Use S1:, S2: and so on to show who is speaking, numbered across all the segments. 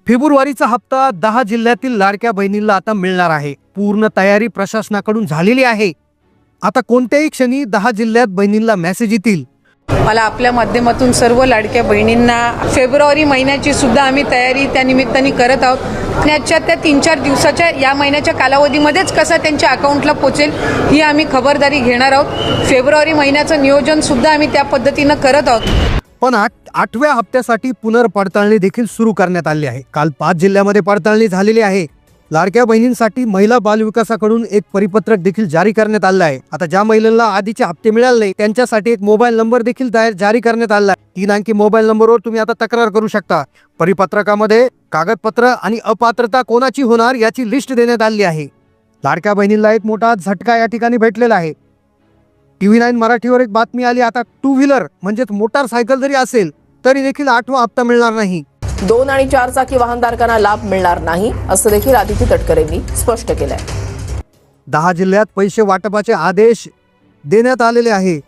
S1: फेब्रुवारीचा हप्ता 10 जिल्ह्यातील लाडक्या बहिणींना आता मिळणार आहे। पूर्ण तयारी प्रशासनाकडून झालेली आहे। आता कोणत्याही क्षणी 10 जिल्ह्यात बहिणींना मेसेज येतील।
S2: मला आपल्या माध्यमातून सर्व लाडक्या बहिणींना फेब्रुवारी महिन्याची सुद्धा आम्ही तयारी त्या निमित्ताने करत आहोत। त्याच्या त्या 3-4 दिवसाच्या या महिन्याच्या कालावधीमध्येच कसा त्यांच्या अकाउंटला पोचेल ही आम्ही खबरदारी घेणार आहोत। फेब्रुवारी महिन्याचं नियोजन सुद्धा आम्ही त्या पद्धतीनं करत आहोत।
S1: पण 8व्या हप्त्यासाठी पुनर्पडताळणी देखील सुरू करण्यात आली आहे। काल 5 जिल्ह्यामध्ये पडताळणी झालेली आहे। लाडक्या बहिणींसाठी महिला बाल विकासाकडून एक परिपत्रक देखील जारी करण्यात आलं आहे। आता ज्या महिलांना आधीचे हप्ते मिळाले नाही त्यांच्यासाठी एक मोबाईल नंबर देखील जारी करण्यात आला आहे। 3 अंकी मोबाईल नंबरवर तुम्ही आता तक्रार करू शकता। परिपत्रकामध्ये कागदपत्र आणि अपात्रता कोणाची होणार याची लिस्ट देण्यात आली आहे। लाडक्या बहिणींना एक मोठा झटका या ठिकाणी भेटलेला आहे। TV9 मराठीवर एक बातमी आली, आता 2 व्हीलर म्हणजेच मोटारसायकल जरी असेल तरी देखील 8वा हप्ता मिळणार नाही।
S3: 2 आणि 4 चाकी वाहनधारकांना लाभ मिळणार नाही असं देखील आदिती तटकरेंनी स्पष्ट केलंय।
S1: 10 जिल्ह्यात पैसे वाटपाचे आदेश देण्यात आलेले आहे,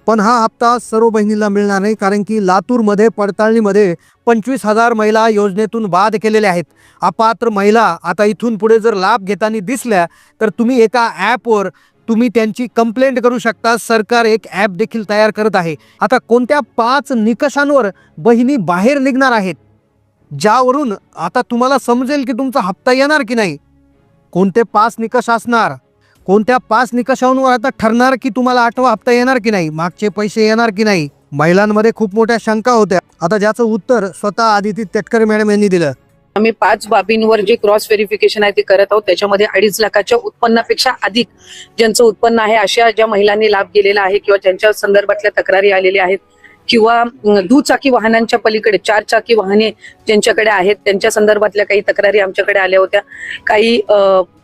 S1: पण हा हप्ता सर्व बहिणींना मिळणार नाही, कारण की लातूरमध्ये पडताळणीमध्ये 25,000 महिला योजनेतून बाद केलेल्या आहेत। अपात्र महिला आता इथून पुढे जर लाभ घेताना दिसल्या तर तुम्ही एका ॲपवर तुम्ही त्यांची कंप्लेंट करू शकता। सरकार एक ॲप देखील तयार करत आहे। आता कोणत्या 5 निकषांवर बहिणी बाहेर निघणार आहेत ज्यावरून आता तुम्हाला समजेल की तुमचा हप्ता येणार की नाही। कोणते 5 निकष असणार, कोणत्या 5 निकषांवर आता ठरणार की तुम्हाला 8वा हप्ता येणार की नाही, मागचे पैसे येणार की नाही। महिलांमध्ये खूप मोठ्या शंका होत्या, आता ज्याचं उत्तर स्वतः आदिती तटकरे मॅडम यांनी दिलं।
S2: आम्ही 5 बाबींवर जे क्रॉस व्हेरिफिकेशन आहे ते करत आहोत। त्याच्यामध्ये 2.5 लाखाच्या उत्पन्नापेक्षा अधिक ज्यांचं उत्पन्न आहे अशा ज्या महिलांनी लाभ गेलेला आहे किंवा ज्यांच्या संदर्भातल्या तक्रारी आलेल्या आहेत किंवा दुचाकी वाहनांच्या पलीकडे 4 चाकी वाहने ज्यांच्याकडे आहेत त्यांच्या संदर्भातल्या काही तक्रारी आमच्याकडे आल्या होत्या। काही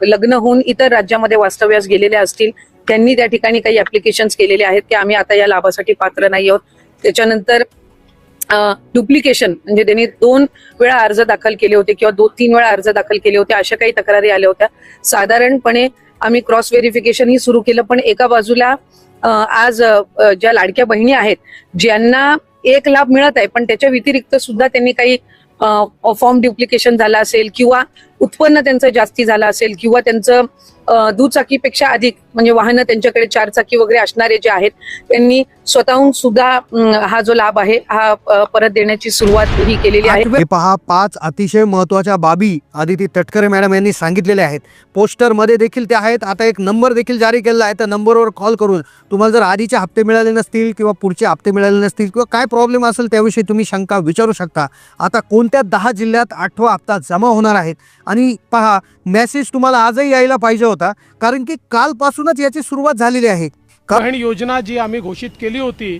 S2: लग्न होऊन इतर राज्यामध्ये वास्तव्यास गेलेल्या असतील त्यांनी त्या ठिकाणी काही ऍप्लिकेशन्स केलेले आहेत की आम्ही आता या लाभासाठी पात्र नाही आहोत। त्याच्यानंतर डुप्लिकेशन म्हणजे त्यांनी 2 वेळा अर्ज दाखल केले होते किंवा 2-3 वेळा अर्ज दाखल केले होते, अशा काही तक्रारी आल्या होत्या। साधारणपणे आम्ही क्रॉस व्हेरिफिकेशन ही सुरू केलं, पण एका बाजूला आज ज्या लाडक्या बहिणी आहेत ज्यांना एक लाभ मिळत आहे पण त्याच्या व्यतिरिक्त सुद्धा त्यांनी काही फॉर्म डुप्लिकेशन झाला असेल किंवा उत्पन्न त्यांचं जास्ती झालं असेल किंवा त्यांचं दुचाकीपेक्षा अधिक म्हणजे वाहनं त्यांच्याकडे 4 चाकी वगैरे असणारे जे आहेत त्यांनी स्वतःहून सुद्धा हा जो लाभ आहे हा परत देण्याची सुरुवात ही केलेली आहे।
S1: हे पहा, 5 अतिशय महत्त्वाच्या बाबी आदिती तटकरे मॅडम यांनी सांगितलेल्या आहेत। पोस्टर मध्ये देखील त्या आहेत। आता एक नंबर देखील जारी केलेला आहे, त्या नंबरवर कॉल करून तुम्हाला जर आधीचे हप्ते मिळाले नसतील किंवा पुढचे हप्ते मिळाले नसतील किंवा काय प्रॉब्लेम असेल त्याविषयी तुम्ही शंका विचारू शकता। आता कोणत्या 10 जिल्ह्यात 8वा हप्ता जमा होणार आहेत आणि पहा, मेसेज तुम्हाला आजही यायला पाहिजे होता, कारण की कालपासूनच याची सुरुवात झालेली आहे।
S4: बहीण योजना जी आम्ही घोषित केली होती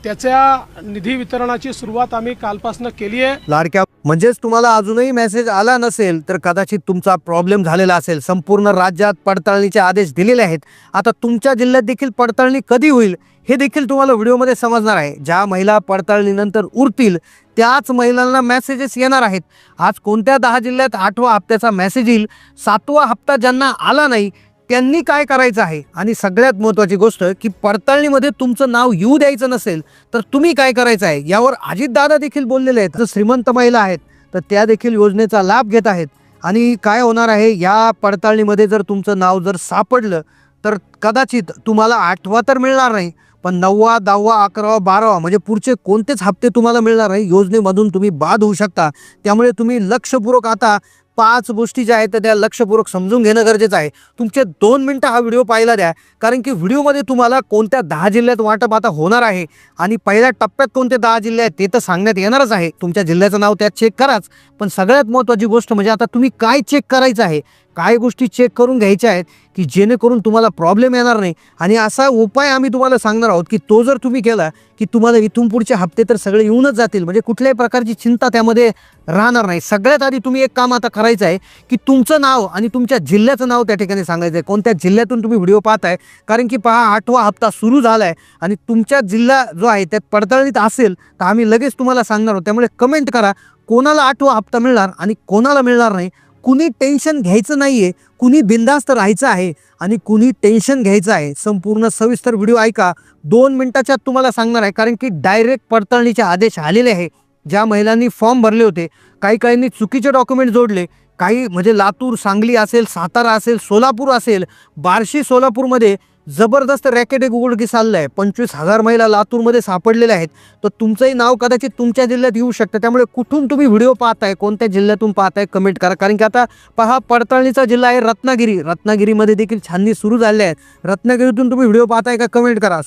S4: त्याच्या निधी वितरणाची सुरुवात आम्ही कालपासून केली आहे।
S1: लाडक्या म्हणजेच तुम्हाला अजूनही मेसेज आला नसेल तर कदाचित तुमचा प्रॉब्लेम झालेला असेल। संपूर्ण राज्यात पडताळणीचे आदेश दिलेले आहेत। आता तुमच्या जिल्ह्यात देखील पडताळणी कधी होईल हे देखील तुम्हाला व्हिडिओमध्ये समजणार आहे। ज्या महिला पडताळणीनंतर उरतील त्याच महिलांना मेसेजेस येणार आहेत। आज कोणत्या 10 जिल्ह्यात 8वा हप्त्याचा मेसेज येईल, 7वा हप्ता ज्यांना आला नाही त्यांनी काय करायचं आहे, आणि सगळ्यात महत्त्वाची गोष्ट की पडताळणीमध्ये तुमचं नाव येऊ द्यायचं नसेल तर तुम्ही काय करायचं आहे यावर अजितदादा देखील बोललेले आहेत। जर श्रीमंत महिला आहेत तर त्या देखील योजनेचा लाभ घेत आहेत। आणि काय होणार आहे, या पडताळणीमध्ये जर तुमचं नाव जर सापडलं तर कदाचित तुम्हाला 8वा तर मिळणार नाही, पण 9वा, 10वा, 11वा, 12वा म्हणजे पुढचे कोणतेच हप्ते तुम्हाला मिळणार नाही। योजनेमधून तुम्ही बाद होऊ शकता। त्यामुळे तुम्ही लक्षपूर्वक आता 5 गोष्टी ज्या आहेत त्या लक्षपूर्वक समजून घेणं गरजेचं आहे। तुमचे 2 मिनिटं हा व्हिडिओ पाहायला द्या, कारण की व्हिडिओमध्ये तुम्हाला कोणत्या 10 जिल्ह्यात वाटप आता होणार आहे आणि पहिल्या टप्प्यात कोणते 10 जिल्हे आहेत ते तर सांगण्यात येणारच आहे। तुमच्या जिल्ह्याचं नाव त्यात चेक कराच, पण सगळ्यात महत्त्वाची गोष्ट म्हणजे आता तुम्ही काय चेक करायचं आहे, काय गोष्टी चेक करून घ्यायच्या आहेत की जेणेकरून तुम्हाला प्रॉब्लेम येणार नाही। आणि असा उपाय आम्ही तुम्हाला सांगणार आहोत की तो जर तुम्ही केला की तुम्हाला इथून पुढचे हप्ते तर सगळे येऊनच जातील, म्हणजे कुठल्याही प्रकारची चिंता त्यामध्ये राहणार नाही। सगळ्यात आधी तुम्ही एक काम आता करायचं आहे की तुमचं नाव आणि तुमच्या जिल्ह्याचं नाव त्या ठिकाणी सांगायचं आहे, कोणत्या जिल्ह्यातून तुम्ही व्हिडिओ पाहताय। कारण की पहा, 8वा हप्ता सुरू झाला आहे आणि तुमच्या जिल्हा जो आहे त्यात पडताळणीत असेल तर आम्ही लगेच तुम्हाला सांगणार आहोत। त्यामुळे कमेंट करा कोणाला 8वा हप्ता मिळणार आणि कोणाला मिळणार नाही। कुणी टेन्शन घ्यायचं नाहीये, कुणी बिंदास्त राहायचं आहे आणि कुणी टेन्शन घ्यायचं आहे। संपूर्ण सविस्तर व्हिडिओ ऐका, 2 मिनिटाच्या तुम्हाला सांगणार आहे, कारण की डायरेक्ट पडताळणीचे आदेश आलेले आहे। ज्या महिलांनी फॉर्म भरले होते, काही काहींनी चुकीचे डॉक्युमेंट जोडले, काही म्हणजे लातूर, सांगली असेल, सातारा असेल, सोलापूर असेल, बार्शी, सोलापूरमध्ये जबरदस्त रॅकेट एक उघडकीस आलेलं आहे. 25,000 महिला लातूरमध्ये सापडलेल्या आहेत. तर तुमचंही नाव कदाचित तुमच्या जिल्ह्यात येऊ शकतं. त्यामुळे कुठून तुम्ही व्हिडिओ पाहताय, कोणत्या जिल्ह्यातून पाहताय, कमेंट करा. कारण की आता पहा, पडताळणीचा जिल्हा आहे रत्नागिरी. रत्नागिरीमध्ये देखील छाननी सुरू झाली आहे. रत्नागिरीतून तुम्ही व्हिडिओ पाहताय का, कमेंट करा.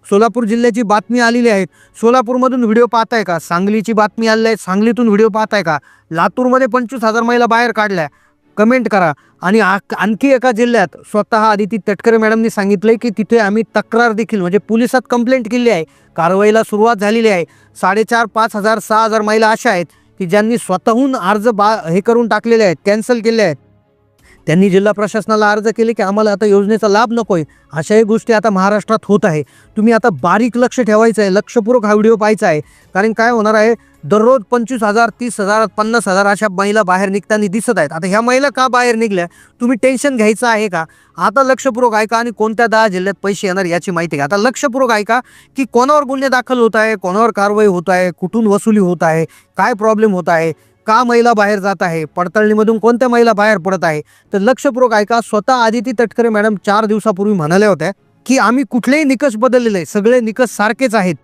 S1: सोलापूर जिल्ह्याची बातमी आलेली आहे. सोलापूरमधून व्हिडिओ पाहताय का? सांगलीची बातमी आलेली आहे. सांगलीतून व्हिडिओ पाहताय का? लातूरमध्ये 25,000 महिला बाहेर काढल्या, कमेंट करा. आणि आणखी एका जिल्ह्यात स्वतः आदिती तटकरे मॅडमनी सांगितलंय की तिथे आम्ही तक्रार देखील म्हणजे पोलिसात कंप्लेंट केली आहे. कारवाईला सुरुवात झालेली आहे. 4,500, 5,000, 6,000 महिला अशा आहेत की ज्यांनी स्वतःहून अर्ज हे करून टाकलेले आहेत, कॅन्सल केले आहेत. त्यांनी जिल्हा प्रशासनाला अर्ज केले की आम्हाला आता योजनेचा लाभ नकोय. अशाही गोष्टी आता महाराष्ट्रात होत आहे. तुम्ही आता बारीक लक्ष ठेवायचं आहे, लक्षपूर्वक हा व्हिडिओ पाहायचा आहे. कारण काय होणार आहे, दररोज 25,000, 30,000, 50,000 अशा महिला बाहेर निघताना दिसत आहेत. आता ह्या महिला का बाहेर निघल्या, तुम्ही टेन्शन घ्यायचं आहे का? आता लक्षपूर्वक ऐका आणि कोणत्या 10 जिल्ह्यात पैसे येणार याची माहिती घ्या. आता लक्षपूर्वक ऐका की कोणावर गुन्हे दाखल होत आहे, कोणावर कारवाई होत आहे, कुठून वसुली होत आहे, काय प्रॉब्लेम होत आहे, का महिला बाहेर जात आहे, पडताळणीमधून कोणत्या महिला बाहेर पडत आहे. तर लक्षपूर्वक ऐका. स्वतः आदिती तटकरे मॅडम 4 दिवसापूर्वी म्हणाल्या होत्या की आम्ही कुठलेही निकष बदललेले आहे, सगळे निकष सारखेच आहेत.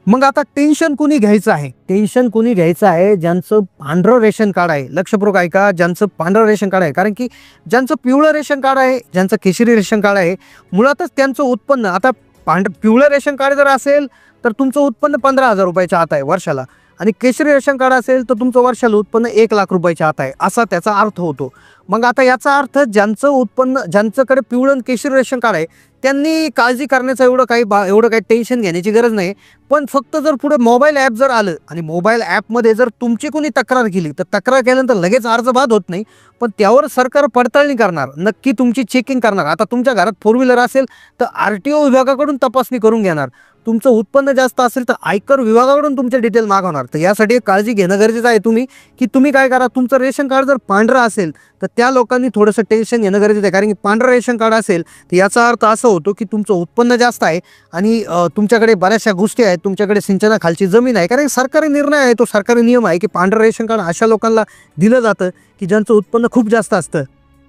S1: मग आता टेन्शन कुणी घ्यायचं आहे? टेन्शन कुणी घ्यायचं आहे? ज्यांचं पांढरं रेशन कार्ड आहे. लक्षपूर्वक ऐका, ज्यांचं पांढरं रेशन कार्ड आहे. कारण की ज्यांचं पिवळं रेशन कार्ड आहे, ज्यांचं केशरी रेशन कार्ड आहे, मुळातच त्यांचं उत्पन्न आता पिवळं रेशन कार्ड जर असेल तर तुमचं उत्पन्न 15,000 रुपयाच्या आत आहे वर्षाला, आणि केशरी रेशन कार्ड असेल तर तुमचं वर्षाला उत्पन्न 1 लाख रुपयाच्या आत आहे, असा त्याचा अर्थ होतो. मग आता याचा अर्थ ज्यांचं उत्पन्न, ज्यांच्याकडे पिवळं आणि केशरी रेशन कार्ड आहे त्यांनी काळजी करण्याचं एवढं काही टेन्शन घेण्याची गरज नाही. पण फक्त जर पुढे मोबाईल ॲप जर आलं आणि मोबाईल ॲपमध्ये जर तुमची कोणी तक्रार केली तर तक्रार केल्यानंतर लगेच अर्ज बाद होत नाही, पण त्यावर सरकार पडताळणी करणार, नक्की तुमची चेकिंग करणार. आता तुमच्या घरात 4 व्हीलर असेल तर RTO विभागाकडून तपासणी करून घेणार. तुमचं उत्पन्न जास्त असेल तर आयकर विभागाकडून तुमचे डिटेल मागवणार. तर यासाठी काळजी घेणं गरजेचं आहे तुम्ही काय करा, तुमचं रेशन कार्ड जर पांढरं असेल तर त्या लोकांनी थोडंसं टेन्शन घेणं गरजेचं आहे. कारण की पांढरं रेशन कार्ड असेल तर याचा अर्थ असं होतो की तुमचं उत्पन्न जास्त आहे आणि तुमच्याकडे बऱ्याचशा गोष्टी आहेत, तुमच्याकडे सिंचनाखालची जमीन आहे. कारण सरकारी निर्णय आहे, तो सरकारी नियम आहे की पांढरं रेशन कार्ड अशा लोकांना दिलं जातं की ज्यांचं उत्पन्न खूप जास्त असतं.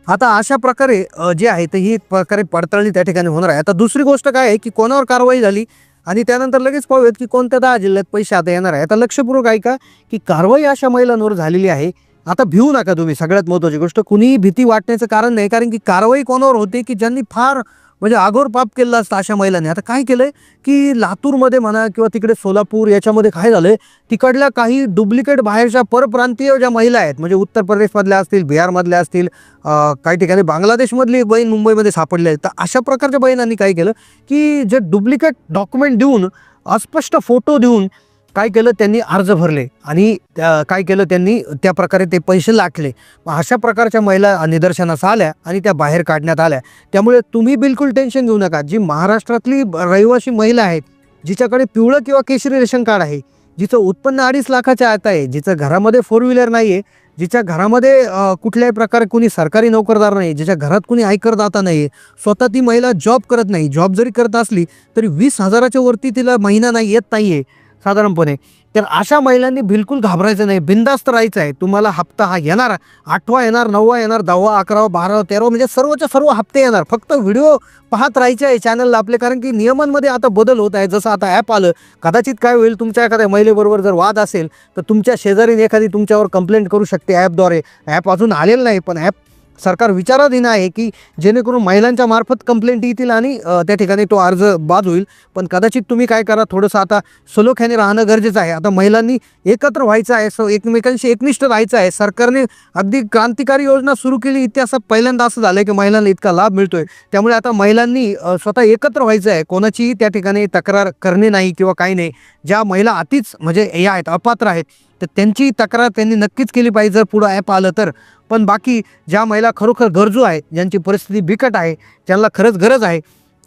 S1: आता अशा प्रकारे जे आहे तर ही प्रकारे पडताळणी त्या ठिकाणी होणार आहे. आता दुसरी गोष्ट काय आहे की कोणावर कारवाई झाली आणि त्यानंतर लगेच पाहूयात की कोणत्या 10 जिल्ह्यात पैसे आता येणार आहे. आता लक्षपूर्वक ऐका की कारवाई अशा महिलांवर झालेली आहे. आता भिवू नका तुम्ही, सगळ्यात महत्त्वाची गोष्ट, कुणीही भीती वाटण्याचं कारण नाही. कारण की कारवाई कोणावर होते की ज्यांनी फार म्हणजे आघोर पाप केलं असतं अशा महिलांनी. आता काय केलंय की लातूरमध्ये म्हणा किंवा तिकडे सोलापूर याच्यामध्ये काय झालंय, तिकडल्या काही डुप्लिकेट बाहेरच्या परप्रांतीय ज्या महिला आहेत, म्हणजे उत्तर प्रदेशमधल्या असतील, बिहारमधल्या असतील, काही ठिकाणी बांगलादेशमधली बहीण मुंबईमध्ये सापडले आहेत. तर अशा प्रकारच्या बहिणांनी काय केलं की जे डुप्लिकेट डॉक्युमेंट देऊन, अस्पष्ट फोटो देऊन काय केलं, त्यांनी अर्ज भरले आणि काय केलं, त्यांनी त्या प्रकारे ते पैसे लाटले. अशा प्रकारच्या महिला निदर्शनास आल्या आणि त्या बाहेर काढण्यात आल्या. त्यामुळे तुम्ही बिलकुल टेन्शन घेऊ नका. जी महाराष्ट्रातली रहिवासी महिला आहेत, जिच्याकडे पिवळं किंवा केशरी रेशन कार्ड आहे, जिचं उत्पन्न 2.5 लाखाच्या आत आहे, जिचं घरामध्ये 4 व्हीलर नाही आहे, जिच्या घरामध्ये कुठल्याही प्रकारे कुणी सरकारी नोकरदार नाही, जिच्या घरात कुणी आयकरदाता नाही, स्वतः ती महिला जॉब करत नाही, जॉब जरी करत असली तरी 20,000च्या वरती तिला महिना नाही येत नाही आहे साधारणपणे, तर अशा महिलांनी बिलकुल घाबरायचं नाही, बिंदास्त राहायचं आहे. तुम्हाला हप्ता हा येणार, 8वा येणार, 9वा येणार, 10वा, 11वा, 12वा, 13वा, म्हणजे सर्वच्या सर्व हप्ते येणार. फक्त व्हिडिओ पाहत राहायचे आहे चॅनलला आपले. कारण की नियमांमध्ये आता बदल होत आहे. जसं आता ॲप आलं, कदाचित काय होईल, तुमच्या एखाद्या महिलेबरोबर जर वाद असेल तर तुमच्या शेजारीने एखादी तुमच्यावर कंप्लेंट करू शकते ॲपद्वारे. ॲप अजून आलेलं नाही, पण ॲप सरकार विचाराधीन आहे की जेणेकरून महिलांच्या मार्फत कंप्लेंट येतील आणि त्या ठिकाणी तो अर्ज बाद होईल. पण कदाचित तुम्ही काय करा, थोडंसं आता सलोख्याने राहणं गरजेचं आहे. आता महिलांनी एकत्र व्हायचं आहे, एकमेकांशी एकनिष्ठ राहायचं आहे. सरकारने अगदी क्रांतिकारी योजना सुरू केली, इतिहासात पहिल्यांदा असं झालं की महिलांना इतका लाभ मिळतोय. त्यामुळे आता महिलांनी स्वतः एकत्र व्हायचं आहे, कोणाचीही त्या ठिकाणी तक्रार करणे नाही किंवा काही नाही. ज्या महिला अतिच म्हणजे या आहेत, अपात्र आहेत, तर त्यांची तक्रार त्यांनी नक्कीच केली पाहिजे जर पुढं ॲप आलं तर. पण बाकी ज्या महिला खरोखर गरजू आहेत, ज्यांची परिस्थिती बिकट आहे, ज्यांना खरंच गरज आहे,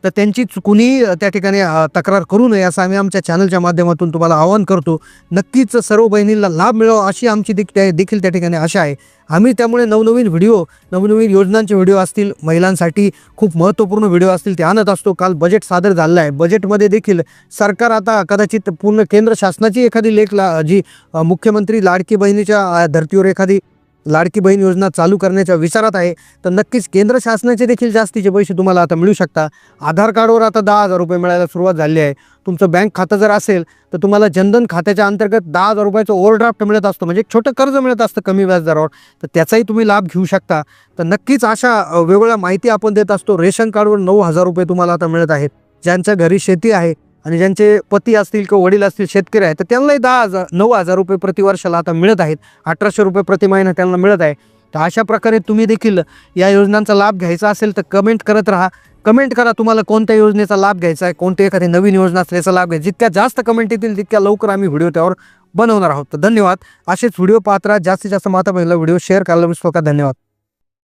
S1: तर त्यांची कुणी त्या ठिकाणी तक्रार करू नये असं आम्ही आमच्या चॅनलच्या माध्यमातून तुम्हाला आवाहन करतो. नक्कीच सर्व बहिणींना लाभ मिळावा अशी आमची देखील त्या ठिकाणी आशा आहे. आम्ही त्यामुळे नवनवीन योजनांचे व्हिडिओ असतील, महिलांसाठी खूप महत्त्वपूर्ण व्हिडिओ असतील ते आणत असतो. काल बजेट सादर झालेलं आहे. बजेटमध्ये देखील सरकार आता कदाचित पूर्ण केंद्र शासनाची एखादी जी मुख्यमंत्री लाडकी बहिणीच्या धर्तीवर एखादी लाडकी बहीण योजना चालू करण्याच्या विचारात आहे. तर नक्कीच केंद्र शासनाचे देखील जास्तीचे पैसे तुम्हाला आता मिळू शकता. आधार कार्डवर आता 10,000 रुपये मिळायला सुरुवात झाली आहे. तुमचं बँक खातं जर असेल तर तुम्हाला जनधन खात्याच्या अंतर्गत 10,000 रुपयाचं ओव्हरड्राफ्ट मिळत असतं, म्हणजे एक छोटं कर्ज मिळत असतं कमी व्याजदरावर. तर त्याचाही तुम्ही लाभ घेऊ शकता. तर नक्कीच अशा वेगवेगळ्या माहिती आपण देत असतो. रेशन कार्डवर 9,000 रुपये तुम्हाला आता मिळत आहेत. ज्यांच्या घरी शेती आहे आणि ज्यांचे पती असतील किंवा वडील असतील शेतकरी आहेत तर त्यांनाही 9,000 रुपये प्रतिवर्षाला आता मिळत आहेत. 1,800 रुपये प्रति महिना त्यांना मिळत आहे. तर अशा प्रकारे तुम्ही देखील या योजनांचा लाभ घ्यायचा असेल तर कमेंट करत राहा. कमेंट करा तुम्हाला कोणत्या योजनेचा लाभ घ्यायचा आहे, कोणती एखादी नवीन योजना असल्याचा लाभ घ्यायचा. जितक्या जास्त कमेंट येतील तितक्या लवकर आम्ही व्हिडिओ त्यावर बनवणार आहोत. तर धन्यवाद. असेच व्हिडिओ पाहत राहा. जास्तीत जास्त माता बहिणीला व्हिडिओ शेअर करायला विसरू नका. धन्यवाद.